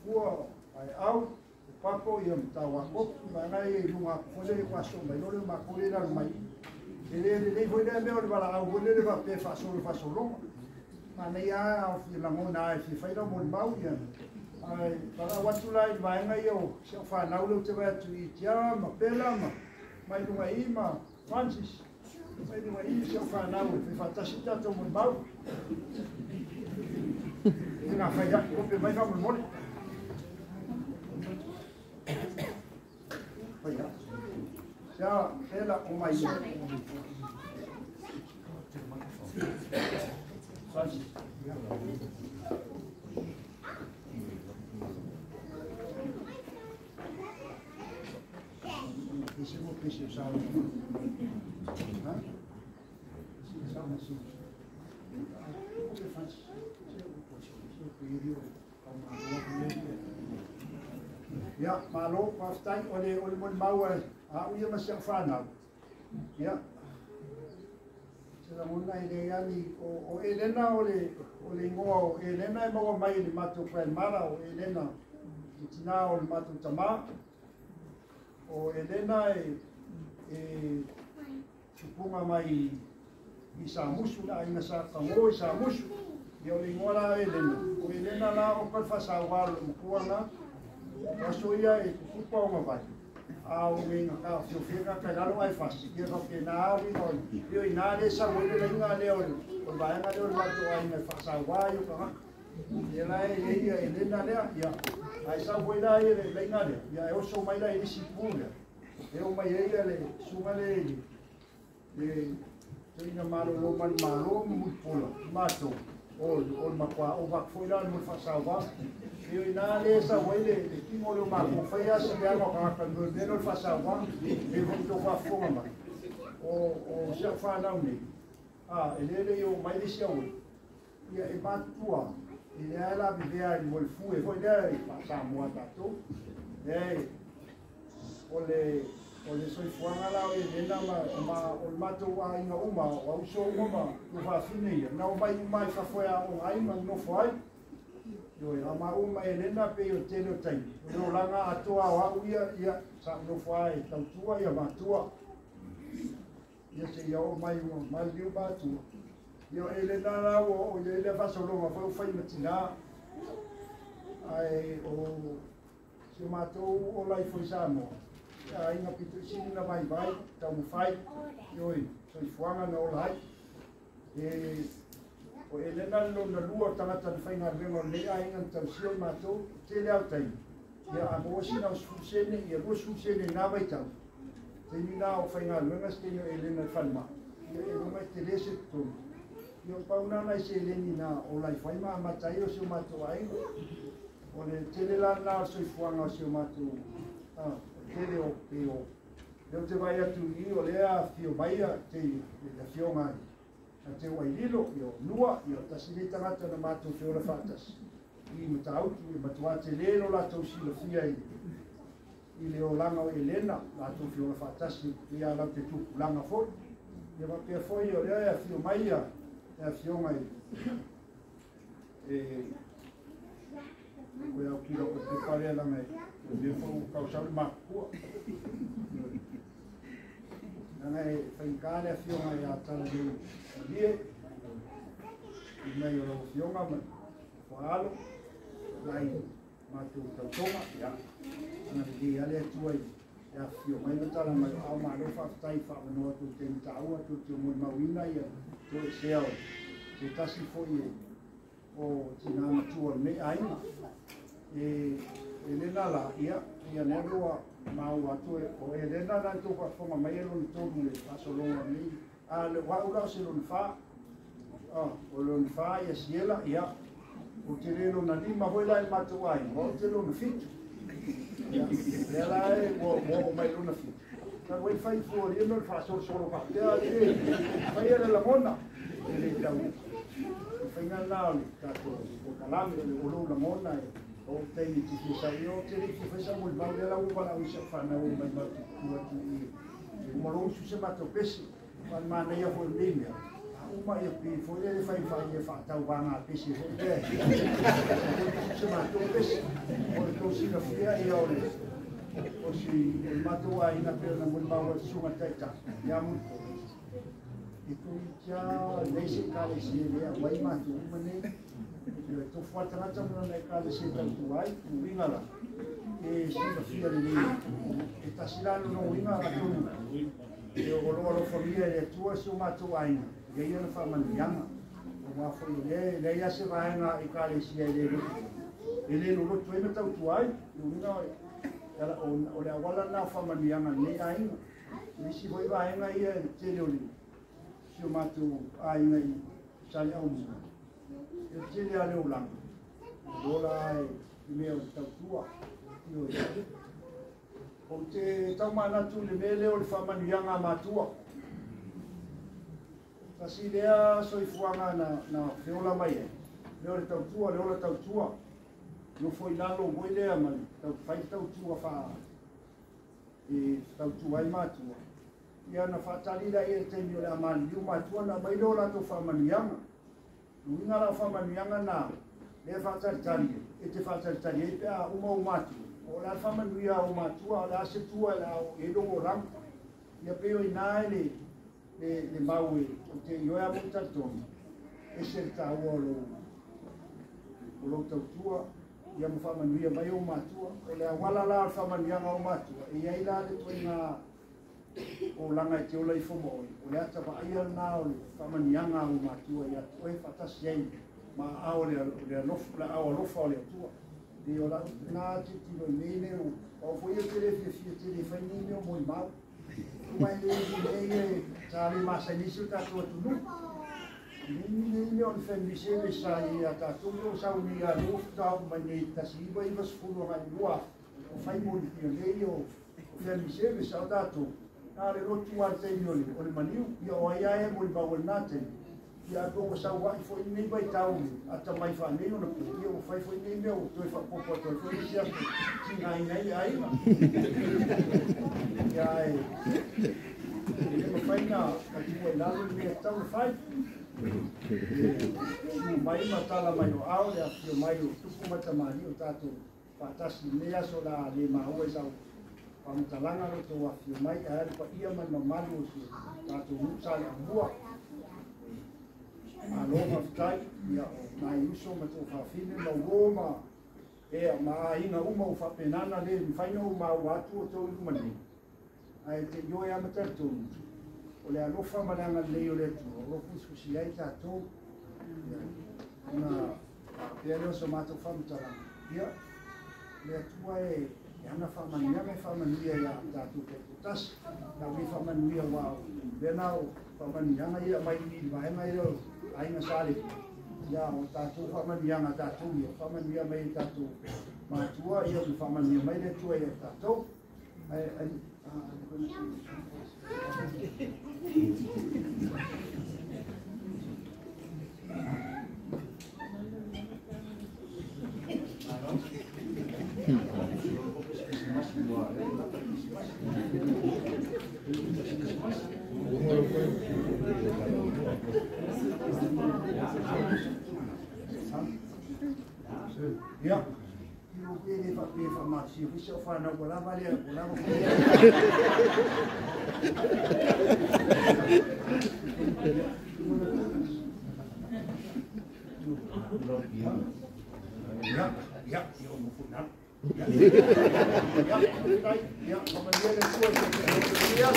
fua ai au papo ia mtawa ko mangai lunga fole kwa so mai no ma ko le na mai le foi le me o bala au le va pe fa so mana ia au fi la mona ai fi faida mo mau ia ai para watu lai vai ngai o se fa na u te va tu i tia ma pela ma mai lunga i ma Francis mai lunga i se fa na u fi fantasita to mo mau ina fa ya ko pe mai fa mo mo Oiga, ya, ela o mai. Esse vou precisar. Hã? Precisar assim. O que faz? Eu pedi Ya, malo pastai oleh mon mau au ia masih fana. Ya. Sila muna ile yani o Elena ole ngo Elena mo mai ni matu pen mara o Elena itina o matu tama. O Elena supunga mai isa musu na ina sa kango isa musu. Yo le ngora Elena. O Elena la o pa fa wal kuana. Aso ia e kupa o mawai. Au me na ka fiofega ka lalo ai fasi. Ia ka ke na awi no. Io ina le sa wele le nga le o. O vai nga le o mato ai na fasa wai o ka. Ia la e ia e le na le ia. Ai sa wele ai le nga le. Ia e o so mai la e si pula. E o mai ia le suma le ina malo lo man malo mu pula. Mato. O makwa o bak foi lá no fasa wai. Io ina le sa wele le kimo le ma ko fa ya se ya no ka ka no de no fa sa wa e vo to fa fo ma o se fa na uni ele io mai le sia ui ia e ba tua ile ala bibea il mol fu e voi dai fa sa mo ta to ole soi fuanga la e na ma o mato wa ina uma o so uma no fa fine na o mai fa foi a o ai ma no foi Yo ama uma Elena pe o tele tai. No langa atua wa ia sa no fai tautua ia matua. Ia se ia mai liu batu. Yo Elena la o ele fa solo ma fai matina. Ai o se matou o lai foi samo. Ai na pitu sina vai tau fai. Yo soi fuanga no lai. O Elena lo na lua tangata na whainga rengo le a inga tau sio matou te leo tai. Ia a mosi na usfusene, ia usfusene na mai tau. Te ni na o whainga renga steno Elena whanma. Ia e mai te lese tu. Ia pauna nai se Eleni na o lai whaima a matai o sio matou a inga. O le tele la na o soi fuanga o sio matou. Tele o pe o. Leo te vai atu i o lea fio baia te fio ngai. Te wai lilo io nua io tasile tangata na matou fiora fatas I matautu I matua te lelo la tau sila fia I le o langa o Elena la tau fiora fatas I a lau te tuku langa foi ia ma pia foi o lea e fio mai ia e fio mai koe au kira ko te pare la mai me fo kausau makua Ngai whaikare a fionga I a tala reu lie I mai o rau fionga ma whaalo Ngai mātou tautonga ia Ngai li ale atua I a fio mai na tala mai au mālo whaftai whaanoa tu te mtaua tu te mui mawina ia tu e seao te tasi fo I o tina matua me aina e lena la ia neroa mau atu o Elena na tu kwa fonga mai lo ni tonu le paso longa ni a le wa ula se lo fa o lo fa ia siela ia o te relo na lima voila il matuai o te lo fitu ia la e mo mai lo na fitu ka wai fai fu ri no fa solo fa ia fai era la mona le tau fai nga la ka ko kalame le lo la mona o te ni te sai o te ni fai sa mo ba la u ba la u se fa na u mai ba tu I mo su se mato pesi ma ma na ia fo limia uma ia pi fo le fai e fa tau ba na pesi fo te se mato pesi o lo sina fia ia ole o si matua ina pena mo maua sunga taita ia mo e ko ia nei se kale si ia mai matu mane to fuata na tamu na kale si tantu ai winga la e sina fia le e tasilano no winga la tu e o lo famiglia e tua su matua ina e ia na fa mandianga o foi le ia se vaina e kale si ele no tu ina tau tuai no winga ela o le wala na fa manianga nei ai ni si voi vai nga ia te leoli si o matu ai nga i sale au mu e te le ale ulang dola e me o tau tua io o te tau mana tu le mele o le fa manianga matua kasi lea soifuanga na feola mai le o le tau tua le o le tau tua no foi lalo moi lea mali tau fai tau tua fa e tau tua ai matua ia na fatali la e te mio la mali u matua na mai lo la to fa manianga no ina la fa manianga na le fatali tali e te fatali tali e pe a uma o matu o la fa manuia o matua la se tua la e lo o ram ia pe o ina le maue o te io a muta toni e se ta o lo tau tua ia mo famanuia mai o matua o le awala la famanianga o matua e ia ila le toinga o langa te ola i fomo o le ata va ia na o le famanianga o matua ia o e fatasi ai ma a o le lofu la o lofa o le tua e o la na te tino mene o foi o te le fai ni o moi mau mai le tali masa ni su ta tu nu ni on femmise le sai ata tu no sa uni a lu ta mani ta si vai vas fulo ga lua o fai mo di le o femmise le sa ta tu na le rotu al te ni o le mani o ia e mo ba o nate ia ko sa wa fo ni vai ta u ata mai fa ni no o fai fo ni me o tu fa po to fo ni sia si ngai nei ai ma ia e mo fai na ka ti mo la ni ta u fai mai matala mai o au le afio mai o tupu matamani o tatu patasi mea so la le maua sau pamatalanga lo to afio mai a ele pa ia mai mamani o si tatu musa le amua a loma fitai ia o mai uso ma to fafine ma uoma e ma inga uma o fapenana le mfaina o ma watu o to umani a te yoe amatertu o le alofa malanga lei o le tu o kuskusi ai tatou na pele o so matou famutala ia le tua e ana famania ia tatou ke tas na vi famania wa bena o famania ia mai ni vai mai o ai na sale ia o tatou famania na tatou ia famania mai tatou matua ia famania mai le tua ia tatou ai ya ele vai ver farmácia, você vai falar não, lá vai lá ya, eu não fui nada. Ya, como ele é